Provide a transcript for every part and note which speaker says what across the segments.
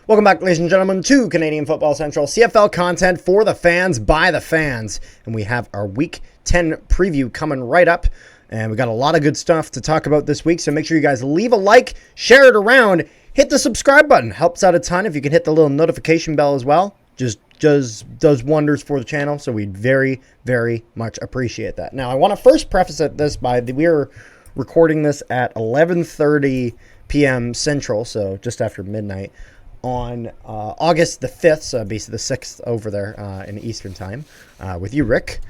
Speaker 1: Welcome back, ladies and gentlemen, to Canadian Football Central, CFL content for the fans, by the fans. And we have our Week 10 preview coming right up. And we got a lot of good stuff to talk about this week. So make sure you guys leave a like, share it around, hit the subscribe button. Helps out a ton. If you can hit the little notification bell as well, just does wonders for the channel. So we'd very, very much appreciate that. Now, I want to first preface this by we are recording this at 11:30 p.m. Central, so just after midnight, on August the 5th, so basically the 6th over there in Eastern time, with you, Rick.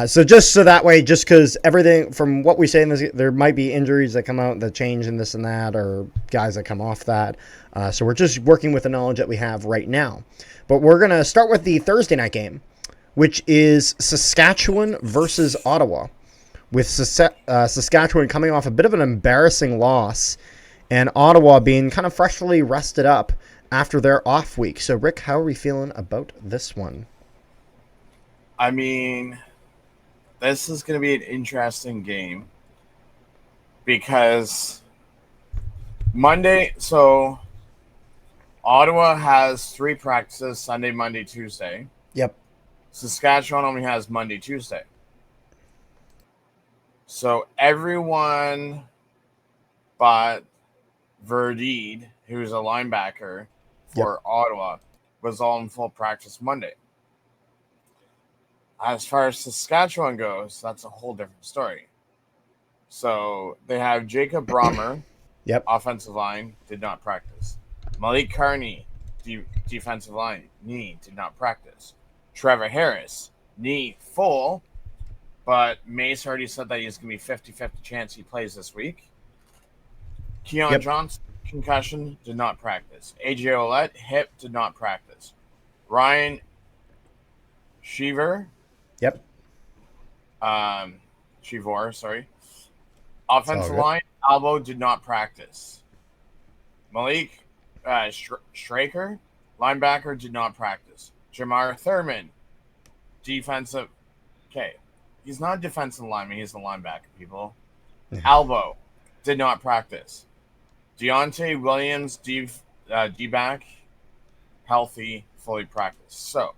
Speaker 1: So just so that way, just because everything from what we say in this, there might be injuries that come out that change and this and that, or guys that come off that. So we're just working with the knowledge that we have right now. But we're going to start with the Thursday night game, which is Saskatchewan versus Ottawa, with Saskatchewan coming off a bit of an embarrassing loss and Ottawa being kind of freshly rested up after their off week. So, Rick, how are we feeling about this one?
Speaker 2: I mean, this is going to be an interesting game because Monday, so Ottawa has 3 practices, Sunday, Monday, Tuesday.
Speaker 1: Yep.
Speaker 2: Saskatchewan only has Monday, Tuesday. So everyone but Verdide, who's a linebacker for Ottawa, was all in full practice Monday. As far as Saskatchewan goes, that's a whole different story. So they have Jacob Brommer, offensive line, did not practice. Malik Carney, defensive line, knee, did not practice. Trevor Harris, knee full, but Mace already said that he's going to be 50-50 chance he plays this week. Keon Johnson, concussion, did not practice. AJ Ouellette, hip, did not practice. Ryan Shivor, offensive line, elbow, did not practice. Malik Straker, linebacker, did not practice. Jamar Thurman, defensive. Okay, he's not a defensive lineman. He's a linebacker, people. Elbow, did not practice. Deontay Williams, D-back, healthy, fully practiced. So,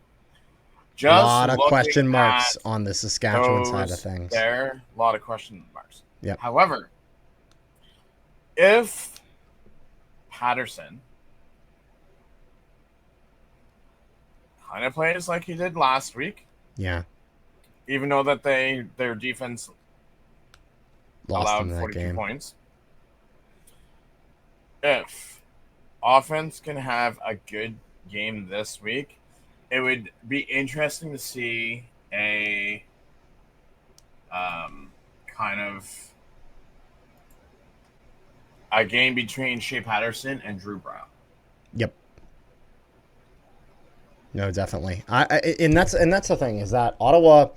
Speaker 2: just
Speaker 1: a lot of question marks on the Saskatchewan side of things.
Speaker 2: A lot of question marks.
Speaker 1: Yep.
Speaker 2: However, if Patterson kind of plays like he did last week, even though that their defense allowed 42 points, if offense can have a good game this week, it would be interesting to see a kind of a game between Shea Patterson and Drew Brown.
Speaker 1: Yep. No, definitely. And that's the thing, is that Ottawa,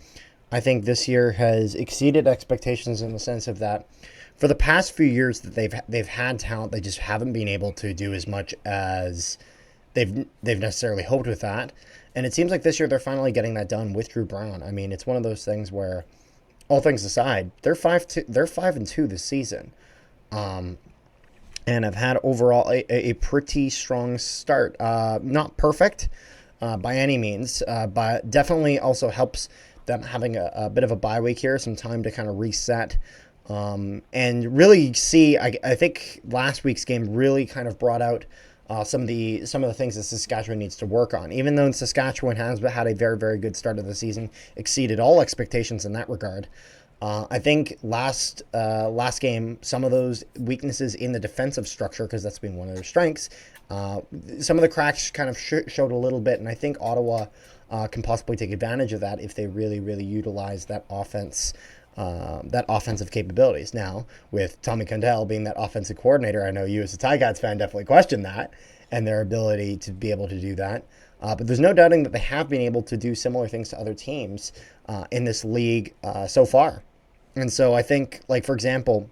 Speaker 1: I think this year has exceeded expectations in the sense of that for the past few years that they've had talent, they just haven't been able to do as much as they've necessarily hoped with that. And it seems like this year they're finally getting that done with Drew Brown. I mean, it's one of those things where, all things aside, they're 5-2 this season, and have had overall a pretty strong start. Not perfect by any means, but definitely also helps them having a bit of a bye week here, some time to kind of reset. And really see, I think last week's game really kind of brought out some of the things that Saskatchewan needs to work on. Even though Saskatchewan has had a very, very good start of the season, exceeded all expectations in that regard. I think last game, some of those weaknesses in the defensive structure, because that's been one of their strengths, some of the cracks kind of showed a little bit, and I think Ottawa can possibly take advantage of that if they really, really utilize that offense. That offensive capabilities. Now, with Tommy Condell being that offensive coordinator, I know you as a Ticats fan definitely question that and their ability to be able to do that. But there's no doubting that they have been able to do similar things to other teams in this league so far. And so I think, like, for example,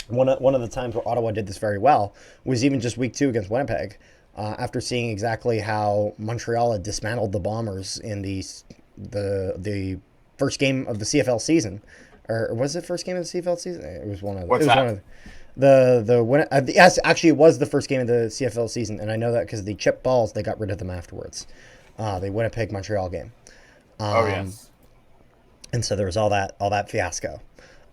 Speaker 1: one of the times where Ottawa did this very well was even just week 2 against Winnipeg, after seeing exactly how Montreal had dismantled the Bombers in the first game of the CFL season. or was it first game of the CFL season? It was one of.
Speaker 2: What's
Speaker 1: it was
Speaker 2: that?
Speaker 1: one of the win. Yes, actually, it was the first game of the CFL season, and I know that because the chip balls they got rid of them afterwards. The Winnipeg Montreal game.
Speaker 2: Oh yes.
Speaker 1: And so there was all that fiasco.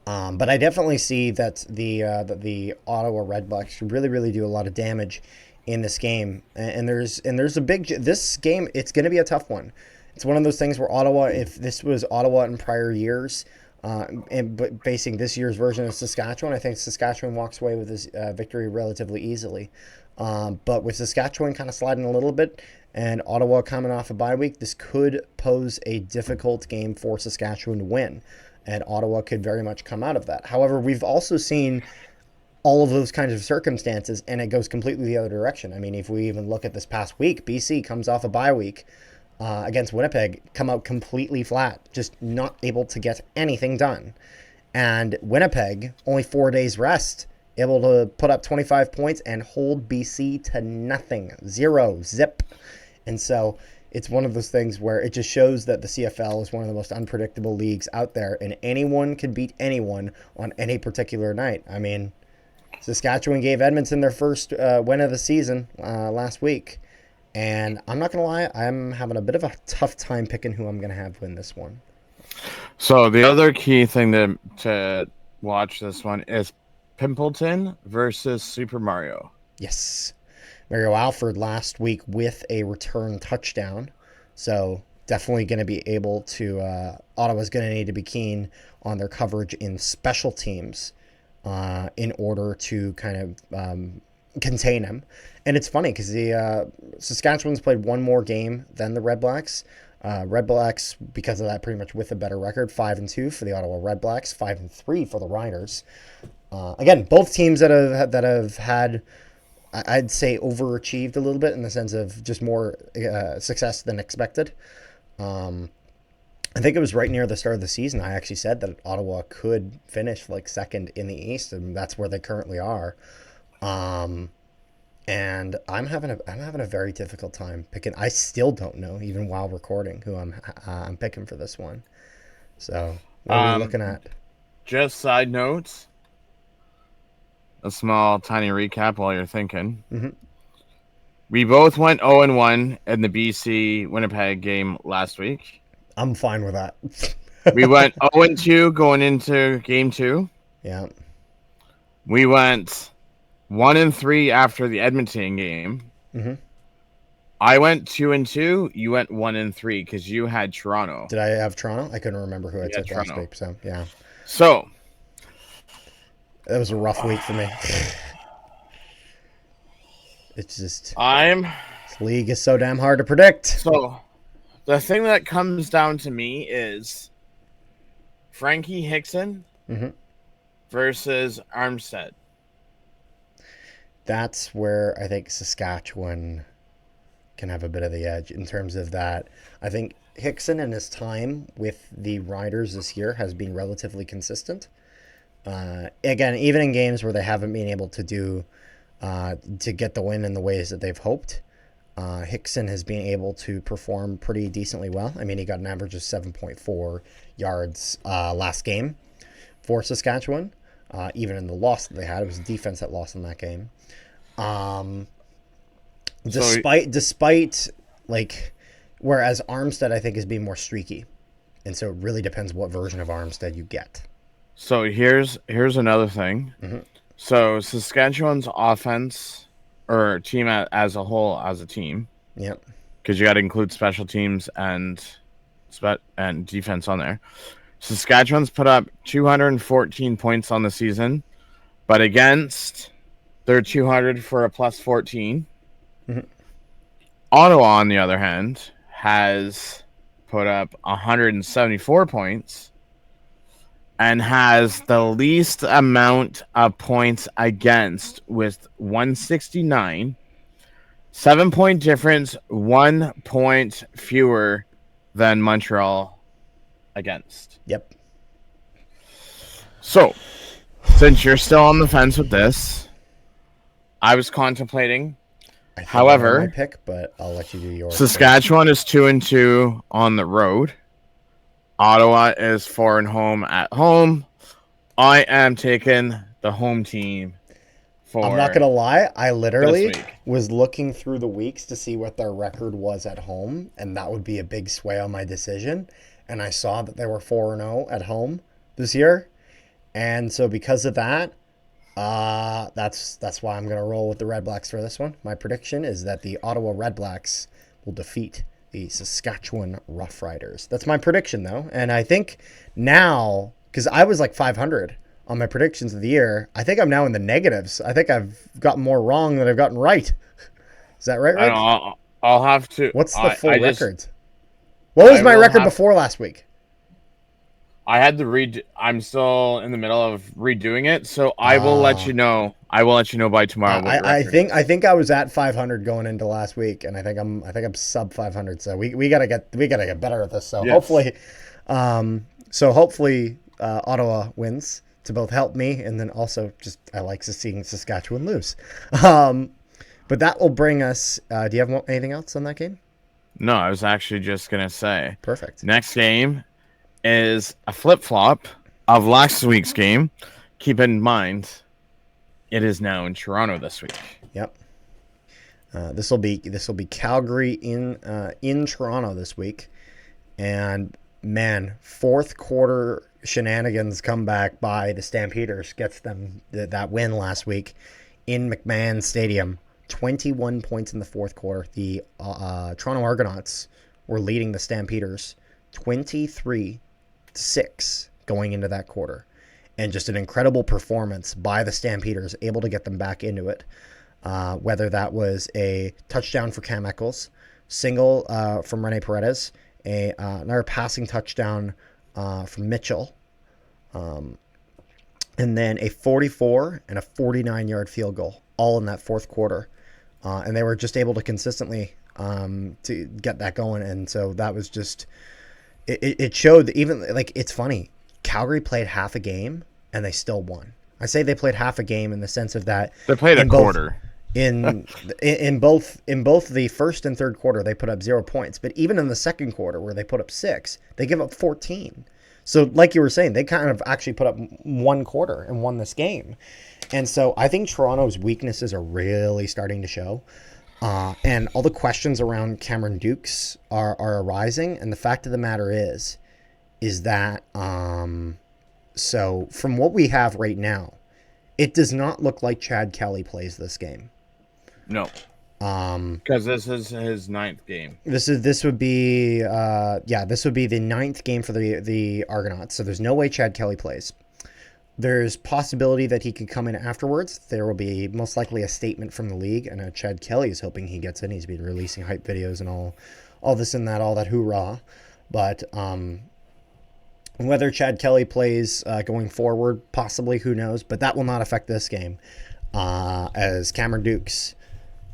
Speaker 1: But I definitely see that the Ottawa Redblacks should really do a lot of damage in this game. And there's a this game. It's going to be a tough one. It's one of those things where Ottawa, if this was Ottawa in prior years, but facing this year's version of Saskatchewan, I think Saskatchewan walks away with this victory relatively easily. But with Saskatchewan kind of sliding a little bit, and Ottawa coming off a bye week, this could pose a difficult game for Saskatchewan to win. And Ottawa could very much come out of that. However, we've also seen all of those kinds of circumstances, and it goes completely the other direction. I mean, if we even look at this past week, BC comes off a bye week against Winnipeg, come out completely flat, just not able to get anything done. And Winnipeg, only 4 days rest, able to put up 25 points and hold BC to nothing. 0, zip. And so it's one of those things where it just shows that the CFL is one of the most unpredictable leagues out there, and anyone can beat anyone on any particular night. I mean, Saskatchewan gave Edmonton their first win of the season last week, and I'm not going to lie, I'm having a bit of a tough time picking who I'm going to have win this one.
Speaker 2: So the other key thing to watch this one is Pimpleton versus Super Mario.
Speaker 1: Yes. Mario Alford last week with a return touchdown. So definitely going to be able to, Ottawa's going to need to be keen on their coverage in special teams in order to kind of contain him. And it's funny because the Saskatchewan's played one more game than the Redblacks. Redblacks, because of that, pretty much with a better record, 5-2 for the Ottawa Redblacks, 5-3 for the Riders. Again, both teams that have had, I'd say, overachieved a little bit in the sense of just more success than expected. I think it was right near the start of the season I actually said that Ottawa could finish like second in the East, and that's where they currently are. And I'm having a very difficult time picking. I still don't know, even while recording, who I'm picking for this one. So what are we looking at?
Speaker 2: Just side notes. A small, tiny recap while you're thinking.
Speaker 1: Mm-hmm.
Speaker 2: We both went 0-1 in the BC Winnipeg game last week.
Speaker 1: I'm fine with that.
Speaker 2: We went 0-2 going into game 2.
Speaker 1: Yeah.
Speaker 2: We went 1-3 after the Edmonton game.
Speaker 1: Mm-hmm.
Speaker 2: I went 2-2. You went 1-3 because you had Toronto.
Speaker 1: Did I have Toronto? I couldn't remember who I took
Speaker 2: Toronto.
Speaker 1: last week. So yeah.
Speaker 2: So
Speaker 1: that was a rough week for me. It's just
Speaker 2: this
Speaker 1: league is so damn hard to predict.
Speaker 2: So the thing that comes down to me is Frankie Hickson versus Armstead.
Speaker 1: That's where I think Saskatchewan can have a bit of the edge in terms of that. I think Hickson in his time with the Riders this year has been relatively consistent. Again, even in games where they haven't been able to do to get the win in the ways that they've hoped, Hickson has been able to perform pretty decently well. I mean, he got an average of 7.4 yards last game for Saskatchewan. Even in the loss that they had, it was the defense that lost in that game. Despite like, whereas Armstead I think is being more streaky, and so it really depends what version of Armstead you get.
Speaker 2: So here's another thing.
Speaker 1: Mm-hmm.
Speaker 2: So Saskatchewan's offense or team as a whole, as a team.
Speaker 1: Yep.
Speaker 2: Because you got to include special teams and defense on there. Saskatchewan's put up 214 points on the season, but against they're 200 for a plus 14.
Speaker 1: Mm-hmm.
Speaker 2: Ottawa, on the other hand, has put up 174 points and has the least amount of points against with 169. 7-point difference, 1 point fewer than Montreal against.
Speaker 1: Yep.
Speaker 2: So, since you're still on the fence with this, I was contemplating. However,
Speaker 1: my pick, but I'll let you do yours.
Speaker 2: Saskatchewan is 2-2 on the road. Ottawa is 4-home at home. I am taking the home team
Speaker 1: I'm not
Speaker 2: for
Speaker 1: gonna lie, I
Speaker 2: this
Speaker 1: literally
Speaker 2: week.
Speaker 1: was looking through the weeks to see what their record was at home, and that would be a big sway on my decision. And I saw that they were 4-0 at home this year, and so because of that, that's why I'm gonna roll with the Red Blacks for this one. My prediction is that the Ottawa Red Blacks will defeat the Saskatchewan Roughriders. That's my prediction, though, and I think now because I was like 500 on my predictions of the year, I think I'm now in the negatives. I think I've gotten more wrong than I've gotten right. Is that right,
Speaker 2: I
Speaker 1: Rick?
Speaker 2: don't know. I'll have to.
Speaker 1: What's the full
Speaker 2: I
Speaker 1: record? What was
Speaker 2: I
Speaker 1: my
Speaker 2: will
Speaker 1: record
Speaker 2: have.
Speaker 1: before last week?
Speaker 2: I had to read. I'm still in the middle of redoing it, so I will let
Speaker 1: Uh,
Speaker 2: you know. I will let you know by tomorrow what your
Speaker 1: I
Speaker 2: record
Speaker 1: think
Speaker 2: is.
Speaker 1: I was at 500 going into last week, and I think I'm sub 500. So we gotta get better at this. So
Speaker 2: Yes.
Speaker 1: hopefully Ottawa wins to both help me, and then also just I like seeing Saskatchewan lose. Um, but that will bring us. Do you have anything else on that game?
Speaker 2: No, I was actually just gonna say.
Speaker 1: Perfect.
Speaker 2: Next game is a flip flop of last week's game. Keep in mind, it is now in Toronto this week.
Speaker 1: Yep. This will be Calgary in Toronto this week, and man, fourth quarter shenanigans come back by the Stampeders gets them that win last week in McMahon Stadium. 21 points in the fourth quarter. The Toronto Argonauts were leading the Stampeders 23-6 going into that quarter, and just an incredible performance by the Stampeders, able to get them back into it. Whether that was a touchdown for Cam Eccles, single from Rene Paredes, another passing touchdown from Mitchell, and then a 44 and a 49-yard field goal, all in that fourth quarter. And they were just able to consistently to get that going. And so that was just, it showed that even, like, it's funny. Calgary played half a game and they still won. I say they played half a game in the sense of that
Speaker 2: They played a quarter.
Speaker 1: In both the first and third quarter, they put up 0 points. But even in the second quarter, where they put up 6, they give up 14. So, like you were saying, they kind of actually put up one quarter and won this game. And so I think Toronto's weaknesses are really starting to show. And all the questions around Cameron Dukes are arising. And the fact of the matter is that so from what we have right now, it does not look like Chad Kelly plays this game.
Speaker 2: No. Because this is his 9th game.
Speaker 1: This would be the 9th game for the Argonauts. So there's no way Chad Kelly plays. There's possibility that he could come in afterwards. There will be most likely a statement from the league, and Chad Kelly is hoping he gets in. He's been releasing hype videos and all this and that, all that hoorah. But whether Chad Kelly plays going forward, possibly, who knows? But that will not affect this game. As Cameron Dukes,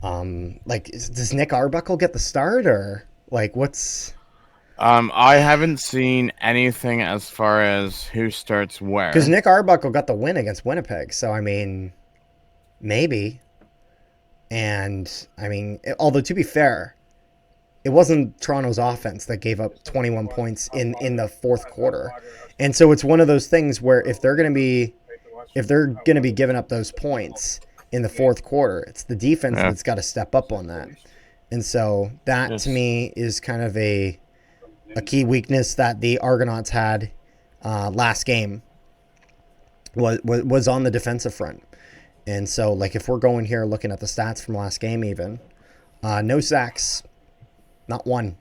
Speaker 1: does Nick Arbuckle get the start, or like what's?
Speaker 2: I haven't seen anything as far as who starts where.
Speaker 1: Because Nick Arbuckle got the win against Winnipeg, so I mean, maybe. And I mean, although to be fair, it wasn't Toronto's offense that gave up 21 points in the fourth quarter, and so it's one of those things where if they're going to be giving up those points in the fourth quarter, it's the defense that's got to step up on that. And so that to me is kind of a key weakness that the Argonauts had last game was on the defensive front. And so, like, if we're going here looking at the stats from last game, even no sacks, not one,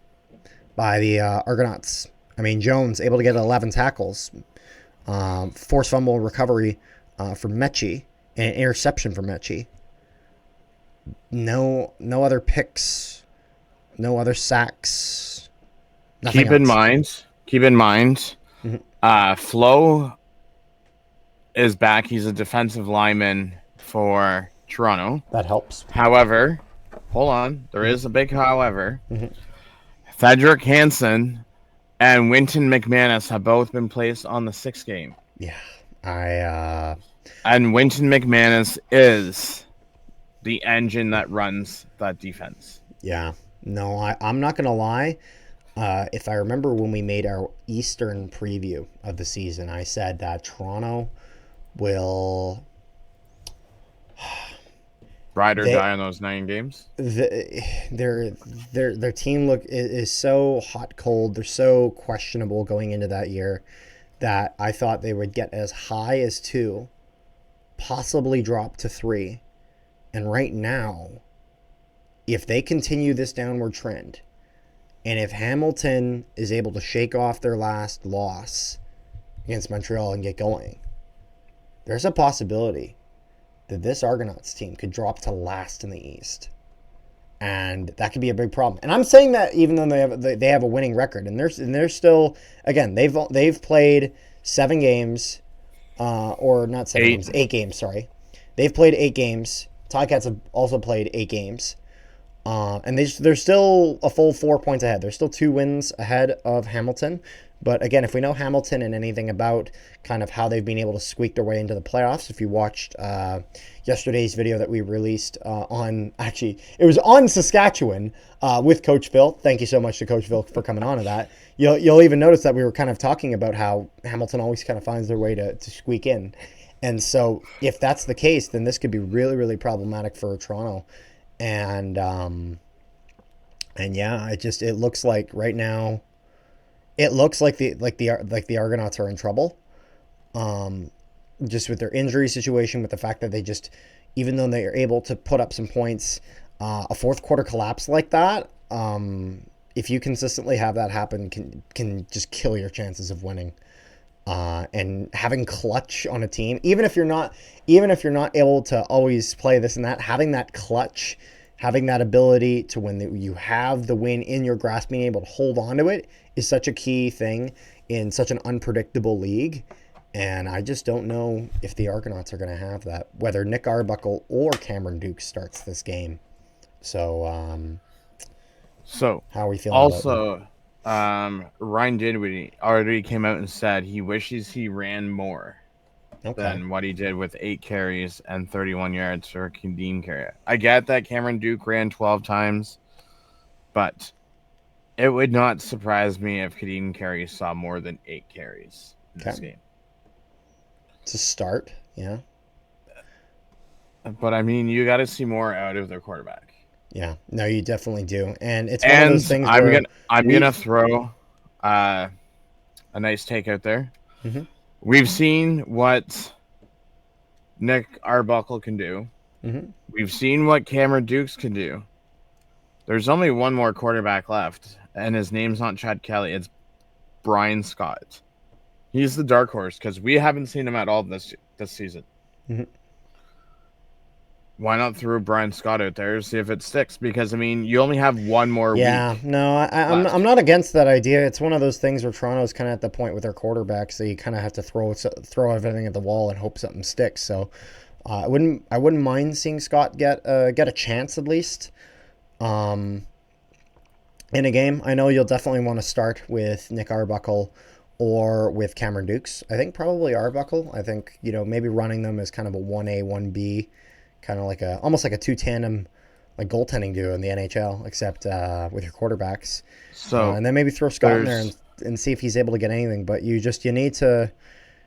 Speaker 1: by the Argonauts. I mean, Jones able to get 11 tackles, forced fumble recovery from Mechie, and an interception from Mechie. No other picks, no other sacks.
Speaker 2: Keep in mind,
Speaker 1: mm-hmm.
Speaker 2: Flo is back. He's a defensive lineman for Toronto.
Speaker 1: That helps.
Speaker 2: However, hold on. There is a big however. Mm-hmm. Frederick Hansen and Winton McManus have both been placed on the 6th game.
Speaker 1: Yeah.
Speaker 2: And Winton McManus is the engine that runs that defense.
Speaker 1: Yeah. No, I'm not going to lie. If I remember when we made our Eastern preview of the season, I said that Toronto will
Speaker 2: Ride or
Speaker 1: they
Speaker 2: die on those 9 games.
Speaker 1: their team is so hot cold. They're so questionable going into that year that I thought they would get as high as 2, possibly drop to 3. And right now, if they continue this downward trend, and if Hamilton is able to shake off their last loss against Montreal and get going, there's a possibility that this Argonauts team could drop to last in the East. And that could be a big problem. And I'm saying that even though they have a winning record, and they're still, again, they've played 7 games, or not 7 games, 8 games. Sorry, they've played 8 games. Ticats have also played 8 games, and they're still a full 4 points ahead. They're still 2 wins ahead of Hamilton. But again, if we know Hamilton and anything about kind of how they've been able to squeak their way into the playoffs, if you watched yesterday's video that we released it was on Saskatchewan with Coach Phil. Thank you so much to Coach Phil for coming on to that. You'll even notice that we were kind of talking about how Hamilton always kind of finds their way to squeak in. And so if that's the case, then this could be really, really problematic for Toronto. And yeah, it looks like right now, it looks like the Argonauts are in trouble, just with their injury situation, with the fact that they just, even though they are able to put up some points, a fourth quarter collapse like that, if you consistently have that happen, can just kill your chances of winning. And having clutch on a team, even if you're not able to always play this and that, having that clutch, having that ability to, when you have the win in your grasp, being able to hold on to it is such a key thing in such an unpredictable league. And I just don't know if the Argonauts are going to have that, whether Nick Arbuckle or Cameron Dukes starts this game. So, how are we feeling
Speaker 2: also, about that? Ryan Dinwiddie already came out and said he wishes he ran more than what he did with 8 carries and 31 yards for Kadeem Carey. I get that Cameron Duke ran 12 times, but it would not surprise me if Kadeem Carey saw more than 8 carries in this game.
Speaker 1: To start, yeah.
Speaker 2: But, I mean, you got to see more out of their quarterback.
Speaker 1: Yeah, no, you definitely do. And it's one of those things
Speaker 2: I'm going to throw a nice take out there.
Speaker 1: Mm-hmm.
Speaker 2: We've seen what Nick Arbuckle can do.
Speaker 1: Mm-hmm.
Speaker 2: We've seen what Cameron Dukes can do. There's only one more quarterback left, and his name's not Chad Kelly. It's Brian Scott. He's the dark horse because we haven't seen him at all this season.
Speaker 1: Mm-hmm.
Speaker 2: Why not throw Brian Scott out there, see if it sticks? Because, I mean, you only have one more week.
Speaker 1: Yeah, no, I'm not against that idea. It's one of those things where Toronto's kind of at the point with their quarterback, so you kind of have to throw everything at the wall and hope something sticks. So I wouldn't mind seeing Scott get a chance at least in a game. I know you'll definitely want to start with Nick Arbuckle or with Cameron Dukes. I think probably Arbuckle. I think, maybe running them as kind of a 1A, 1B, kind of like almost like a 2 tandem, like goaltending duo in the NHL, except with your quarterbacks. So and then maybe throw Scott in there and see if he's able to get anything. But you need to.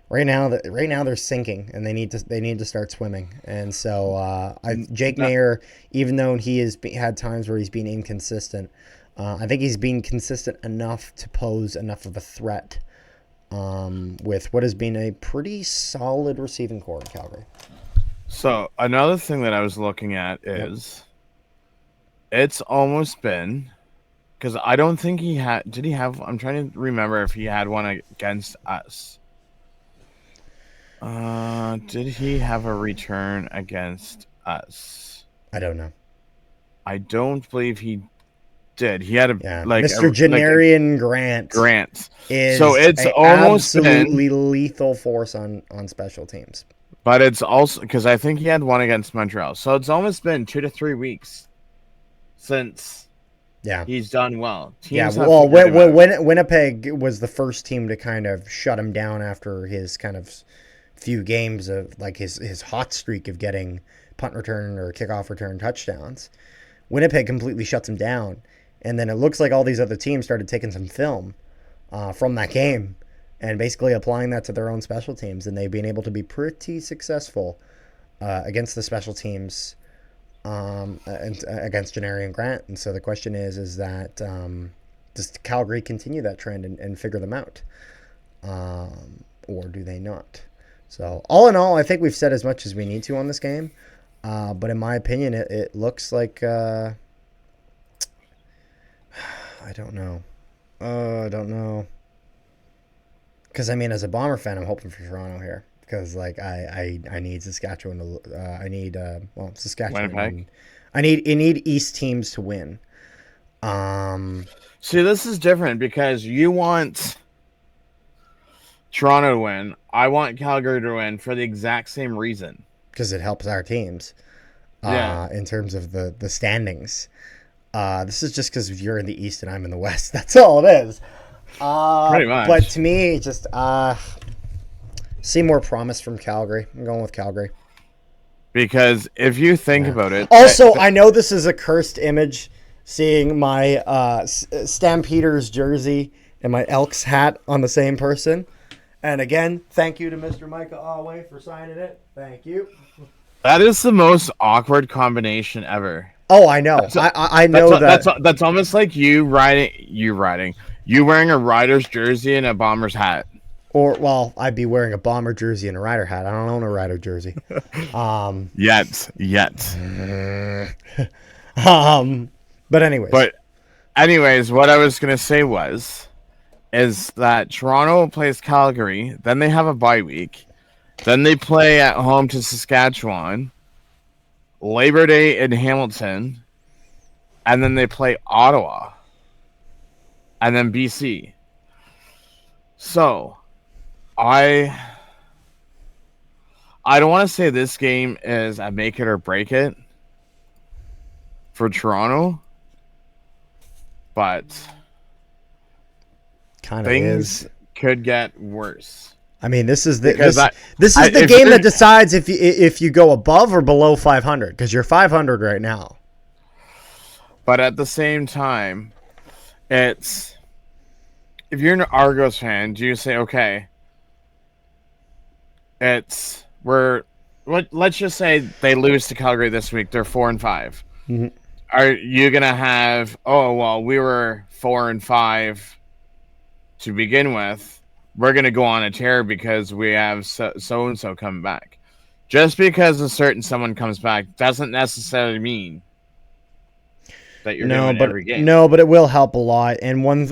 Speaker 1: Right now they're sinking and they need to start swimming. And so Jake Maier, even though he has had times where he's been inconsistent, I think he's been consistent enough to pose enough of a threat with what has been a pretty solid receiving core in Calgary.
Speaker 2: So another thing that I was looking at is it's almost been, because I don't think he had. Did he have? I'm trying to remember if he had one against us. Did he have a return against us?
Speaker 1: I don't know.
Speaker 2: I don't believe he did. He had
Speaker 1: Mr. Janarian Grant. Is
Speaker 2: so it's almost
Speaker 1: absolutely lethal force on special teams.
Speaker 2: But it's also because I think he had one against Montreal. So it's almost been 2 to 3 weeks since he's done well.
Speaker 1: Winnipeg was the first team to kind of shut him down after his kind of few games of like his hot streak of getting punt return or kickoff return touchdowns. Winnipeg completely shuts him down. And then it looks like all these other teams started taking some film from that game and basically applying that to their own special teams. And they've been able to be pretty successful against the special teams and against Janneri and Grant. And so the question is that does Calgary continue that trend and figure them out? Or do they not? So all in all, I think we've said as much as we need to on this game. But in my opinion, it looks like I don't know. I don't know. Because I mean, as a Bomber fan, I'm hoping for Toronto here. Because like I need Saskatchewan to I need Saskatchewan.
Speaker 2: Winnipeg.
Speaker 1: I need East teams to win.
Speaker 2: See, this is different because you want Toronto to win. I want Calgary to win for the exact same reason.
Speaker 1: Because it helps our teams. In terms of the standings. This is just because you're in the East and I'm in the West. That's all it is.
Speaker 2: Pretty much.
Speaker 1: But to me, just see more promise from Calgary. I'm going with Calgary.
Speaker 2: Because if you think about it...
Speaker 1: Also, I know this is a cursed image, seeing my Stampeders jersey and my Elks hat on the same person. And again, thank you to Mr. Micah Alway for signing it. Thank you.
Speaker 2: That is the most awkward combination ever.
Speaker 1: Oh, I know. I know
Speaker 2: that's almost like you wearing a Rider's jersey and a Bombers hat.
Speaker 1: Or, well, I'd be wearing a Bomber jersey and a Rider hat. I don't own a Rider jersey.
Speaker 2: Yet.
Speaker 1: But
Speaker 2: anyways, what I was gonna say is that Toronto plays Calgary, then they have a bye week, then they play at home to Saskatchewan, Labor Day in Hamilton, and then they play Ottawa, and then BC. So, I don't want to say this game is a make it or break it for Toronto, but
Speaker 1: kind of
Speaker 2: things could get worse.
Speaker 1: I mean, this is the game that decides if you go above or below 500, because you're 500 right now.
Speaker 2: But at the same time, it's if you're an Argos fan, do you say, okay, let's just say they lose to Calgary this week, they're 4-5.
Speaker 1: Mm-hmm.
Speaker 2: Are you gonna have, oh well, we were 4-5 to begin with, we're going to go on a tear because we have so-and-so coming back. Just because a certain someone comes back doesn't necessarily mean that you're doing every game.
Speaker 1: No, but it will help a lot. And one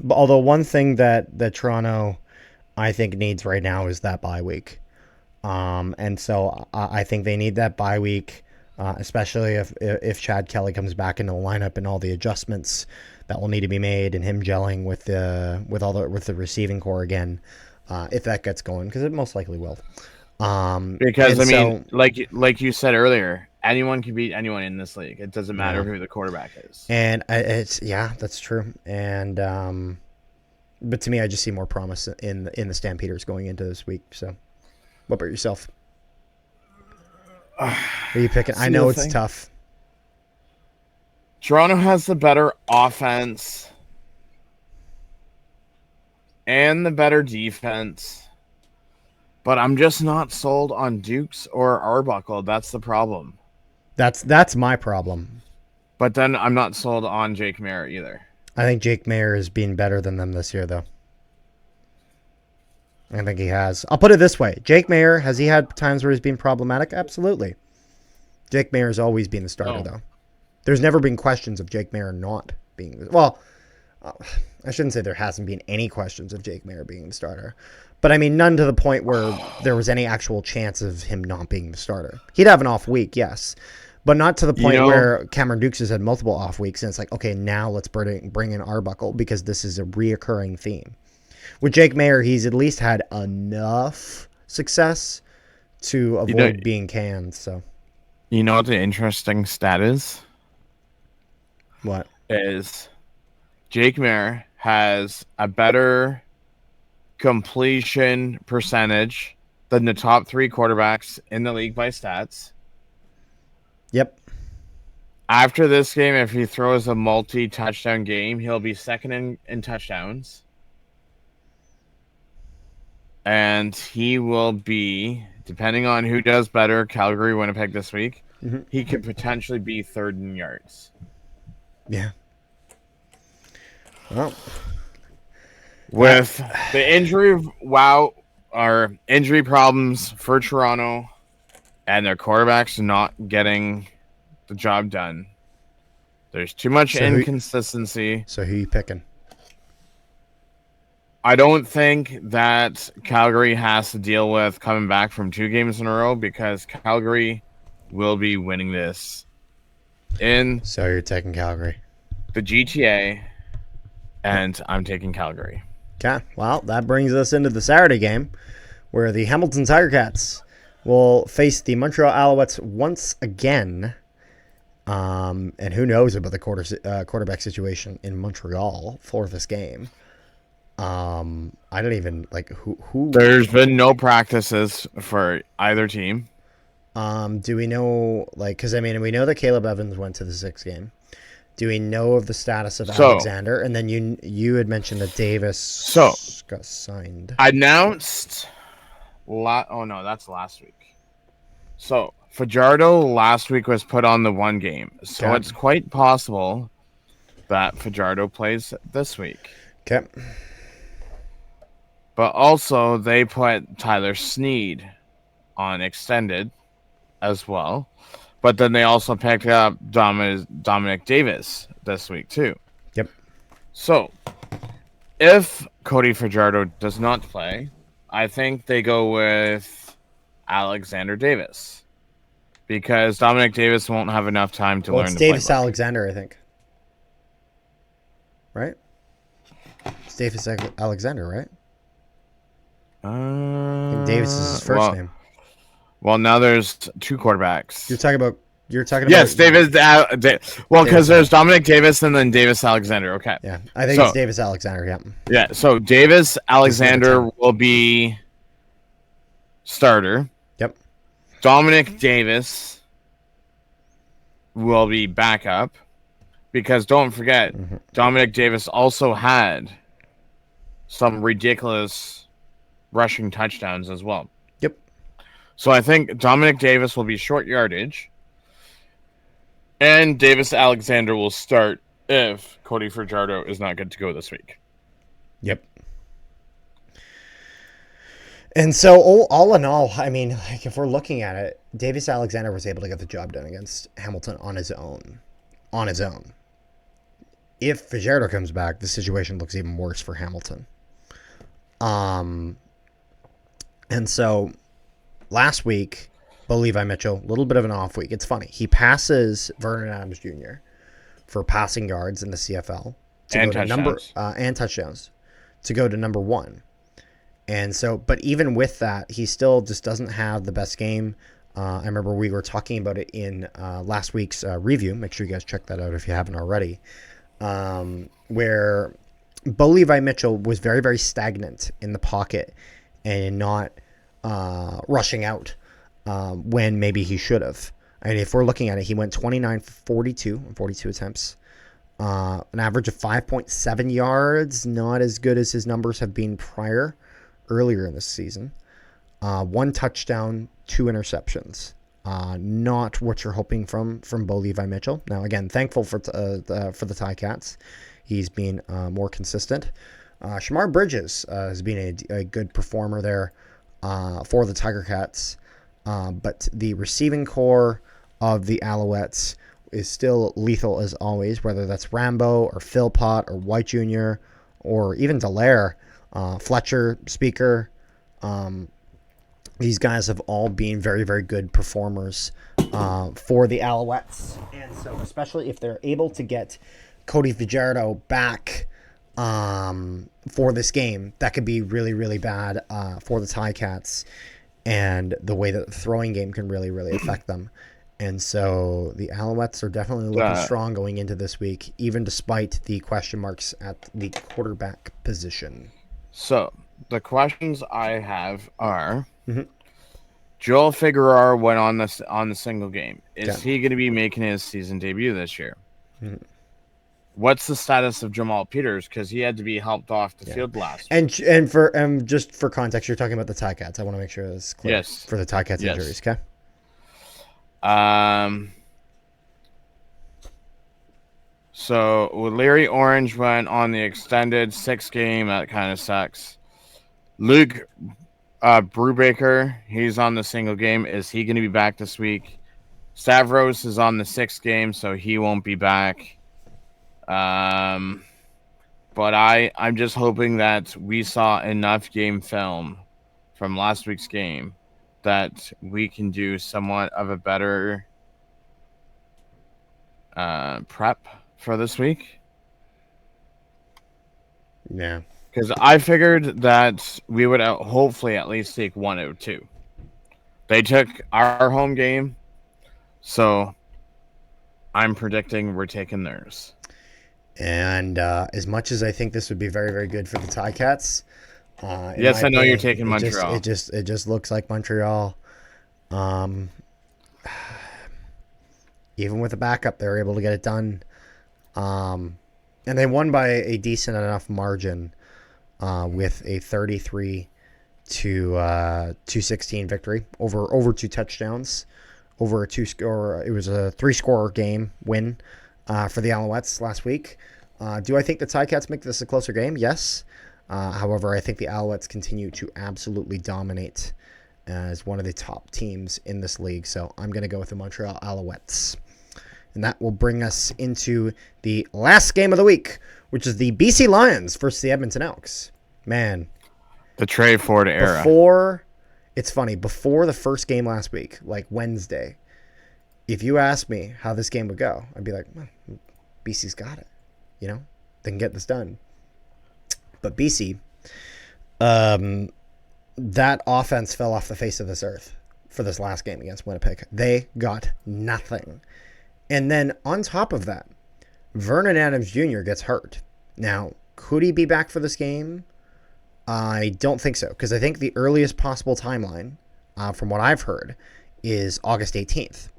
Speaker 1: thing that Toronto, I think, needs right now is that bye week. And so I think they need that bye week, especially if Chad Kelly comes back into the lineup and all the adjustments that will need to be made, and him gelling with the receiving core again. If that gets going, because it most likely will.
Speaker 2: Because I mean, like you said earlier, anyone can beat anyone in this league. It doesn't matter who the quarterback is.
Speaker 1: And that's true. And but to me, I just see more promise in the Stampeders going into this week. So, what about yourself? Are you picking? I know it's tough.
Speaker 2: Toronto has the better offense and the better defense, but I'm just not sold on Dukes or Arbuckle. That's the problem.
Speaker 1: That's my problem.
Speaker 2: But then I'm not sold on Jake Maier either.
Speaker 1: I think Jake Maier has been better than them this year, though. I think he has. I'll put it this way. Jake Maier, has he had times where he's been problematic? Absolutely. Jake Maier has always been the starter, though. There's never been questions of Jake Maier not being... Well, I shouldn't say there hasn't been any questions of Jake Maier being the starter. But, I mean, none to the point where there was any actual chance of him not being the starter. He'd have an off week, yes. But not to the point where Cameron Dukes has had multiple off weeks, and it's like, okay, now let's bring in Arbuckle, because this is a reoccurring theme. With Jake Maier, he's at least had enough success to avoid being canned. So,
Speaker 2: you know what the interesting stat is?
Speaker 1: What?
Speaker 2: Is Jake Maier has a better completion percentage than the top 3 quarterbacks in the league by stats.
Speaker 1: Yep.
Speaker 2: After this game, if he throws a multi-touchdown game, he'll be second in touchdowns. And he will be, depending on who does better, Calgary, Winnipeg this week, he could potentially be third in yards.
Speaker 1: Yeah. Well,
Speaker 2: with the injury problems for Toronto and their quarterbacks not getting the job done, there's too much inconsistency.
Speaker 1: So who are you picking?
Speaker 2: I don't think that Calgary has to deal with coming back from 2 games in a row because Calgary will be winning this
Speaker 1: So you're taking Calgary.
Speaker 2: The GTA, and I'm taking Calgary.
Speaker 1: Okay, well, that brings us into the Saturday game where the Hamilton Ticats will face the Montreal Alouettes once again. And who knows about the quarterback situation in Montreal for this game. I don't even who.
Speaker 2: There's been no practices for either team.
Speaker 1: Do we know because we know that Caleb Evans went to the 6th game. Do we know of the status of Alexander? And then you had mentioned that Davis got signed.
Speaker 2: Announced. Oh no, that's last week. So Fajardo last week was put on the 1 game, so it's quite possible that Fajardo plays this week.
Speaker 1: Okay.
Speaker 2: But also, they put Tyler Sneed on extended as well. But then they also picked up Dominic Davis this week, too.
Speaker 1: Yep.
Speaker 2: So, if Cody Fajardo does not play, I think they go with Alexander Davis. Because Dominic Davis won't have enough time to learn the playbook.
Speaker 1: It's Davis Alexander, I think. Right? It's Davis Alexander, right? I think Davis is his first name.
Speaker 2: Well, now there's 2 quarterbacks.
Speaker 1: You're talking about.
Speaker 2: Yes, Davis. Because there's Dominic Davis and then Davis Alexander. Okay.
Speaker 1: Yeah, I think it's Davis Alexander. Yeah.
Speaker 2: Yeah. So Davis Alexander will be starter.
Speaker 1: Yep.
Speaker 2: Dominic Davis will be backup because don't forget, Dominic Davis also had some ridiculous rushing touchdowns as well.
Speaker 1: Yep.
Speaker 2: So I think Dominic Davis will be short yardage, and Davis Alexander will start if Cody Fajardo is not good to go this week.
Speaker 1: Yep. And so all in all, if we're looking at it, Davis Alexander was able to get the job done against Hamilton on his own. If Fajardo comes back, the situation looks even worse for Hamilton. And so last week, Bo Levi Mitchell, a little bit of an off week. It's funny. He passes Vernon Adams Jr. for passing yards in the CFL
Speaker 2: and touchdowns.
Speaker 1: And touchdowns to go to number 1. And so, but even with that, he still just doesn't have the best game. I remember we were talking about it in last week's review. Make sure you guys check that out if you haven't already. Where Bo Levi Mitchell was very, very stagnant in the pocket and not rushing out when maybe he should have. And if we're looking at it, he went 29 for 42 on 42 attempts. An average of 5.7 yards, not as good as his numbers have been earlier in this season. 1 touchdown, 2 interceptions. Not what you're hoping from Bo Levi Mitchell. Now, again, thankful for the Ticats. He's been more consistent. Shamar Bridges has been a good performer there for the Ticats. But the receiving core of the Alouettes is still lethal as always, whether that's Rambo or Philpott or White Jr. or even Dallaire, Fletcher, Speaker. These guys have all been very, very good performers for the Alouettes. And so especially if they're able to get Cody Fajardo back for this game, that could be really, really bad for the Ticats and the way that the throwing game can really, really affect them. And so the Alouettes are definitely looking strong going into this week, even despite the question marks at the quarterback position.
Speaker 2: So the questions I have are, Joel Figueroa went on the single game. Is
Speaker 1: Okay.
Speaker 2: he going to be making his season debut this year?
Speaker 1: Mhm.
Speaker 2: What's the status of Jamal Peters? Because he had to be helped off the field last week.
Speaker 1: And for just for context, you're talking about the Ticats. I want to make sure that's clear.
Speaker 2: Yes.
Speaker 1: For the Ticats injuries, okay?
Speaker 2: So Larry Orange went on the extended 6 game. That kind of sucks. Luke Brubaker, he's on the single game. Is he going to be back this week? Stavros is on the 6th game, so he won't be back. But I'm just hoping that we saw enough game film from last week's game that we can do somewhat of a better prep for this week.
Speaker 1: Yeah.
Speaker 2: Because I figured that we would hopefully at least take 1 out of 2. They took our home game, so I'm predicting we're taking theirs.
Speaker 1: And as much as I think this would be very, very good for the Ticats,
Speaker 2: yes, I know you're taking Montreal.
Speaker 1: It just looks like Montreal. Even with a backup, they're able to get it done. And they won by a decent enough margin with a 33 to 216 victory over 2 touchdowns, over a 2-score. It was a 3-score game win for the Alouettes last week. Do I think the Ticats make this a closer game? Yes. However, I think the Alouettes continue to absolutely dominate as one of the top teams in this league. So I'm going to go with the Montreal Alouettes. And that will bring us into the last game of the week, which is the BC Lions versus the Edmonton Elks. Man.
Speaker 2: The Trey Ford era.
Speaker 1: It's funny, before the first game last week, like Wednesday, if you asked me how this game would go, I'd be like, well, BC's got it. You know, they can get this done. But BC, that offense fell off the face of this earth for this last game against Winnipeg. They got nothing. And then on top of that, Vernon Adams Jr. gets hurt. Now, could he be back for this game? I don't think so, because I think the earliest possible timeline, from what I've heard, is August 18th,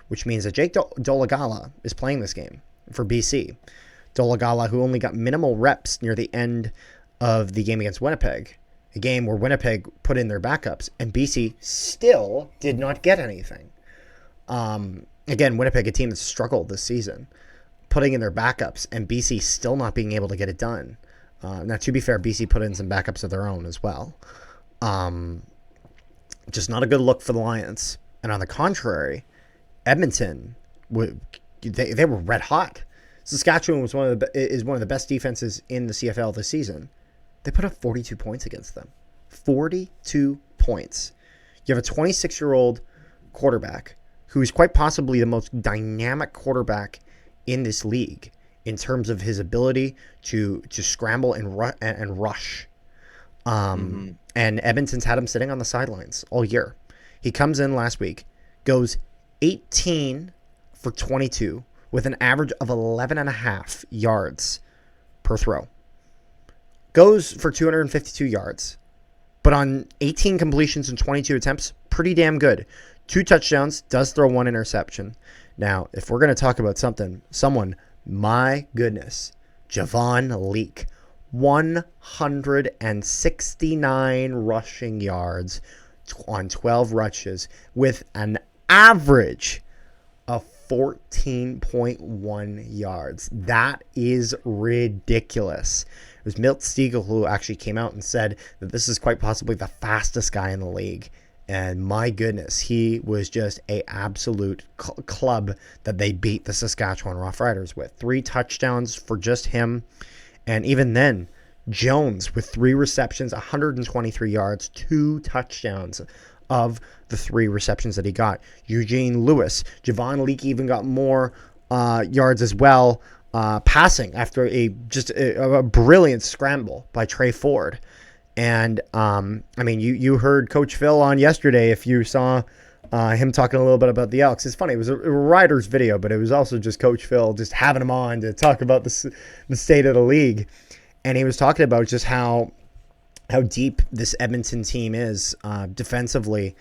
Speaker 1: which means that Jake Dolegala is playing this game for BC. Dolegala, who only got minimal reps near the end of the game against Winnipeg, a game where Winnipeg put in their backups, and BC still did not get anything. Again, Winnipeg, a team that struggled this season, putting in their backups, and BC still not being able to get it done. Now, to be fair, BC put in some backups of their own as well. Just not a good look for the Lions. And on the contrary, Edmonton, they were red hot. Saskatchewan is one of the best defenses in the CFL this season. They put up 42 points against them. 42 points. You have a 26-year-old quarterback who is quite possibly the most dynamic quarterback in this league in terms of his ability to scramble and rush. And Edmonton's had him sitting on the sidelines all year. He comes in last week, goes 18 for 22 with an average of 11.5 yards per throw. Goes for 252 yards, but on 18 completions and 22 attempts, pretty damn good. 2 touchdowns, does throw 1 interception. Now, if we're going to talk about someone, my goodness, Javon Leake, 169 rushing yards on 12 rushes with an average of 14.1 yards. That is ridiculous. It was Milt Stiegel who actually came out and said that this is quite possibly the fastest guy in the league. And my goodness, he was just a absolute club that they beat the Saskatchewan Roughriders with. 3 touchdowns for just him. And even then, Jones with 3 receptions, 123 yards, 2 touchdowns of the 3 receptions that he got. Eugene Lewis, Javon Leake even got more yards as well, passing after a brilliant scramble by Trey Ford. And, you heard Coach Phil on yesterday if you saw him talking a little bit about the Elks. It's funny. It was a Riders video, but it was also just Coach Phil just having him on to talk about the state of the league. And he was talking about just how deep this Edmonton team is defensively.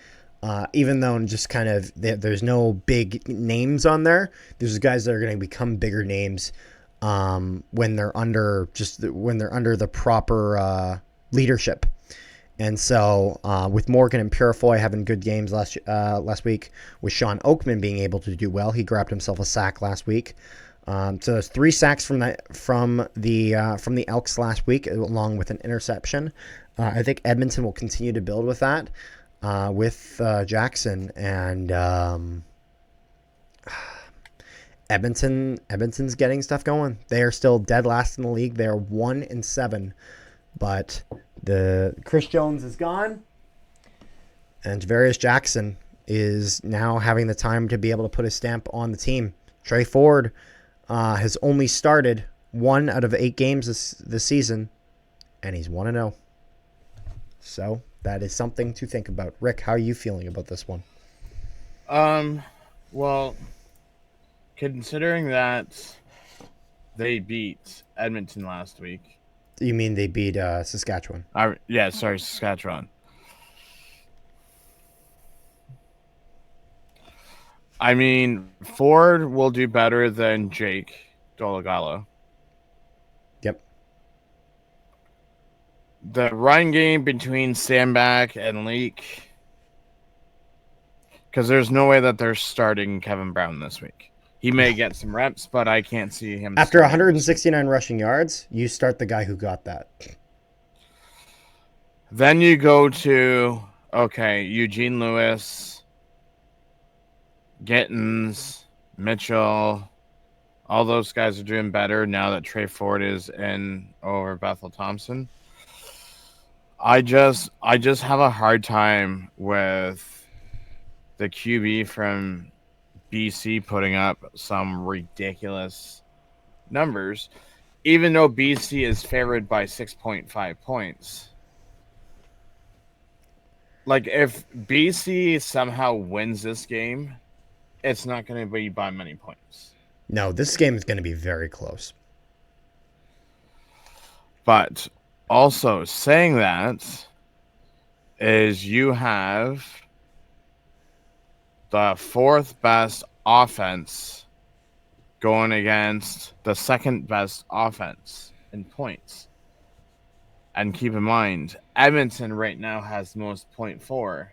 Speaker 1: Even though just kind of there's no big names on there, there's guys that are going to become bigger names when they're under the proper leadership. And so with Morgan and Purifoy having good games last week, with Sean Oakman being able to do well, he grabbed himself a sack last week. So there's 3 sacks from the Elks last week, along with an interception. I think Edmonton will continue to build with that. With Jackson and Edmonton's getting stuff going. They are still dead last in the league. They are 1-7, but the Chris Jones is gone, and Javarius Jackson is now having the time to be able to put his stamp on the team. Trey Ford has only started 1 out of 8 games this season, and he's 1-0. So that is something to think about. Rick, how are you feeling about this one?
Speaker 2: Well, considering that they beat Edmonton last week.
Speaker 1: You mean they beat Saskatchewan?
Speaker 2: Saskatchewan. I mean, Ford will do better than Jake Dolagalo.
Speaker 1: Yep.
Speaker 2: The run game between Sandback and Leak, because there's no way that they're starting Kevin Brown this week. He may get some reps, but I can't see him.
Speaker 1: After 169 rushing yards, you start the guy who got that.
Speaker 2: Then you go to, Eugene Lewis, Gittins, Mitchell. All those guys are doing better now that Trey Ford is in over Bethel Thompson. I just have a hard time with the QB from BC putting up some ridiculous numbers, even though BC is favored by 6.5 points. Like, if BC somehow wins this game, it's not going to be by many points.
Speaker 1: No, this game is going to be very close.
Speaker 2: But also saying that is you have the 4th best offense going against the 2nd best offense in points. And keep in mind, Edmonton right now has the most 0.4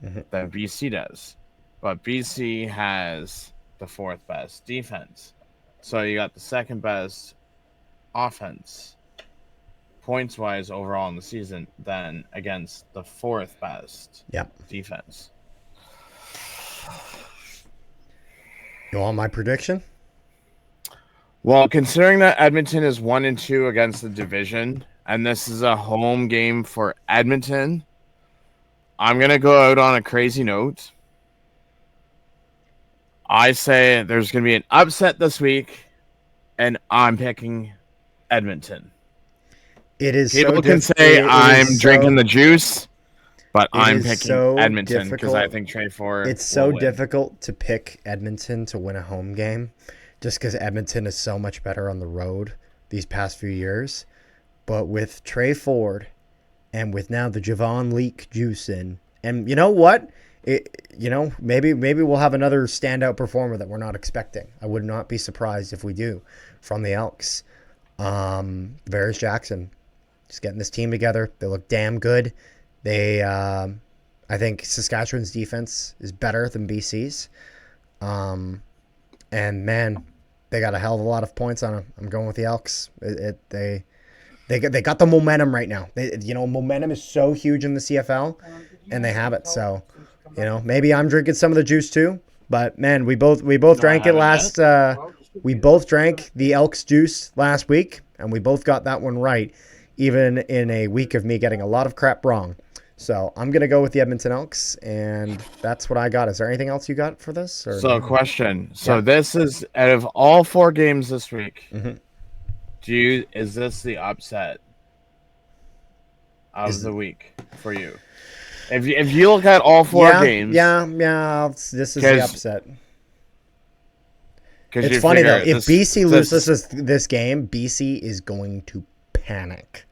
Speaker 2: that BC does. But BC has the 4th best defense. So you got the 2nd best offense points-wise overall in the season than against the 4th best defense.
Speaker 1: You want my prediction?
Speaker 2: Well, considering that Edmonton is 1-2 against the division, and this is a home game for Edmonton, I'm going to go out on a crazy note. I say there's going to be an upset this week, and I'm picking Edmonton.
Speaker 1: It is
Speaker 2: People can say I'm drinking the juice, but I'm picking Edmonton because I think Trey Ford.
Speaker 1: It's so difficult to pick Edmonton to win a home game, just because Edmonton is so much better on the road these past few years. But with Trey Ford, and with now the Javon Leak juice in, and you know what? Maybe we'll have another standout performer that we're not expecting. I would not be surprised if we do from the Elks. Javarius Jackson, just getting this team together. They look damn good. I think Saskatchewan's defense is better than BC's. And man, they got a hell of a lot of points on them. I'm going with the Elks. They got the momentum right now. Momentum is so huge in the CFL, and they have it. So, maybe I'm drinking some of the juice too. But man, we both drank it last. We both drank the Elks juice last week, and we both got that one right, even in a week of me getting a lot of crap wrong. So I'm gonna go with the Edmonton Elks, and that's what I got. Is there anything else you got for this? Or
Speaker 2: so, question. So this is out of all 4 games this week. Is this the upset of the week for you? If you look at all 4 games,
Speaker 1: this is the upset. It's funny though. If BC loses this game, BC is going to panic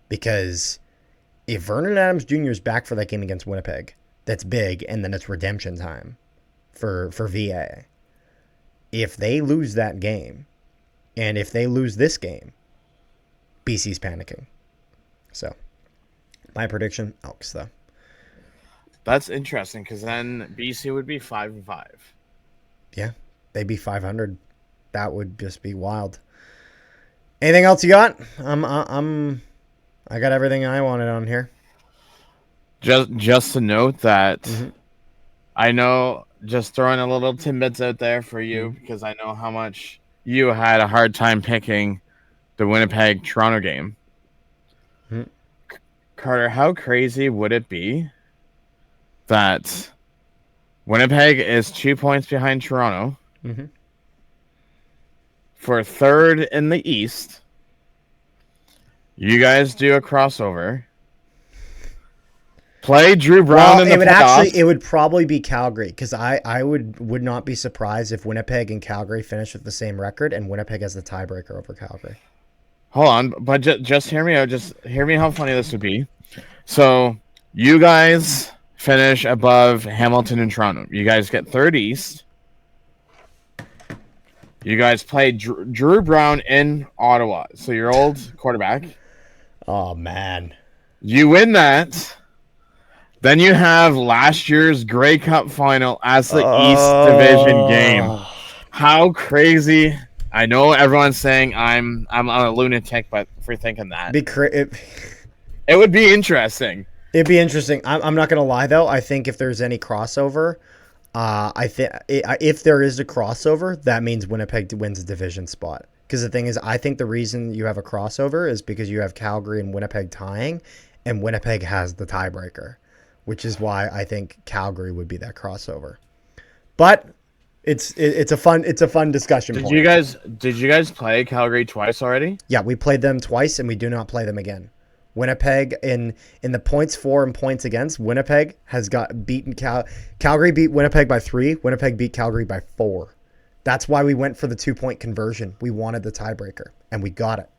Speaker 1: because if Vernon Adams Jr. is back for that game against Winnipeg, that's big, and then it's redemption time for VA. If they lose that game, and if they lose this game, BC's panicking. So, my prediction, Elks, though.
Speaker 2: That's interesting, because then BC would be 5-5.
Speaker 1: Yeah, they'd be 500. That would just be wild. Anything else you got? I got everything I wanted on here.
Speaker 2: Just to note that I know, just throwing a little tidbits out there for you, because I know how much you had a hard time picking the Winnipeg-Toronto game. Carter, how crazy would it be that Winnipeg is 2 points behind Toronto for third in the East? You guys do a crossover. Play Drew Brown in the playoffs.
Speaker 1: It would probably be Calgary, because I would not be surprised if Winnipeg and Calgary finish with the same record and Winnipeg has the tiebreaker over Calgary.
Speaker 2: Hold on, but just hear me out. Just hear me how funny this would be. So you guys finish above Hamilton and Toronto. You guys get third East. You guys play Drew Brown in Ottawa, so your old quarterback.
Speaker 1: Oh, man.
Speaker 2: You win that. Then you have last year's Grey Cup final as the East Division game. How crazy. I know everyone's saying I'm a lunatic, but for thinking that. It would be interesting.
Speaker 1: It'd be interesting. I'm not going to lie, though. I think if there's any crossover, if there is a crossover, that means Winnipeg wins a division spot. Because the thing is, I think the reason you have a crossover is because you have Calgary and Winnipeg tying, and Winnipeg has the tiebreaker, which is why I think Calgary would be that crossover. But it's a fun discussion point.
Speaker 2: Did you guys play Calgary twice already?
Speaker 1: Yeah, we played them twice, and we do not play them again. Winnipeg in the points for and points against, Winnipeg has got beaten. Calgary beat Winnipeg by 3. Winnipeg beat Calgary by 4. That's why we went for the 2-point conversion. We wanted the tiebreaker, and we got it.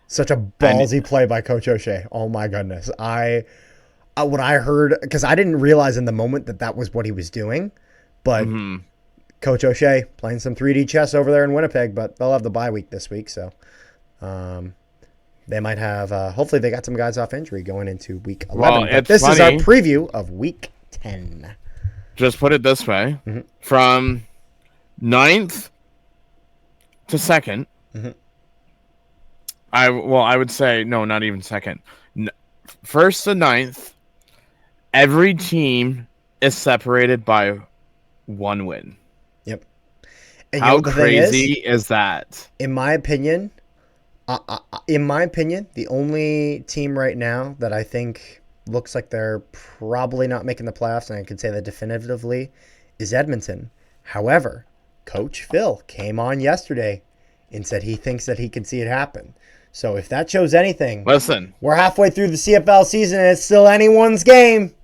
Speaker 1: Such a ballsy play by Coach O'Shea. Oh my goodness. When I heard, because I didn't realize in the moment that was what he was doing, but Coach O'Shea playing some 3D chess over there in Winnipeg, but they'll have the bye week this week, so they might have, hopefully they got some guys off injury going into week 11.
Speaker 2: Well,
Speaker 1: but this is our preview of week 10.
Speaker 2: Just put it this way. From 9th to 2nd, I would say, no, not even 2nd. 1st to 9th, every team is separated by 1 win.
Speaker 1: Yep. And
Speaker 2: how crazy is that?
Speaker 1: In my opinion, the only team right now that I think looks like they're probably not making the playoffs, and I can say that definitively, is Edmonton. However, Coach Phil came on yesterday and said he thinks that he can see it happen. So if that shows anything,
Speaker 2: listen,
Speaker 1: we're halfway through the CFL season and it's still anyone's game.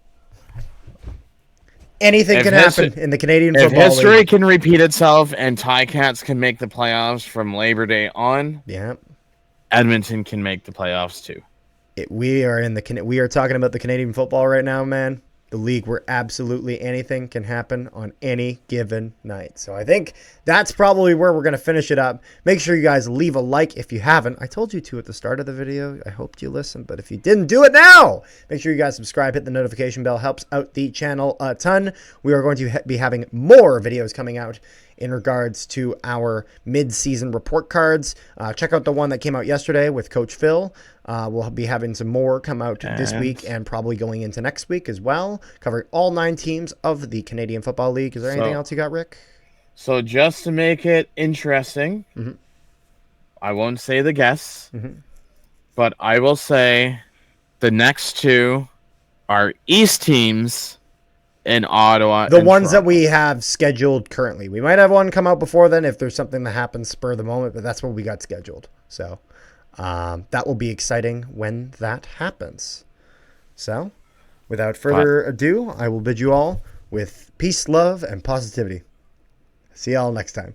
Speaker 1: Anything can happen in the Canadian Football League.
Speaker 2: If history can repeat itself and Ticats can make the playoffs from Labor Day on, Edmonton can make the playoffs too.
Speaker 1: We are talking about the Canadian football right now, man. The league where absolutely anything can happen on any given night. So I think that's probably where we're going to finish it up. Make sure you guys leave a like if you haven't. I told you to at the start of the video. I hoped you listened, but if you didn't, do it now. Make sure you guys subscribe, hit the notification bell. Helps out the channel a ton. We are going to be having more videos coming out in regards to our mid-season report cards. Check out the one that came out yesterday with Coach Phil. We'll be having some more come out this week and probably going into next week as well, covering all 9 teams of the Canadian Football League. Is there anything else you got, Rick?
Speaker 2: So just to make it interesting, I won't say the guests, but I will say the next 2 are East teams in Ottawa.
Speaker 1: The ones that we have scheduled currently. We might have one come out before then if there's something that happens spur of the moment, but that's what we got scheduled. So that will be exciting when that happens. So without further ado, I will bid you all with peace, love, and positivity. See y'all next time.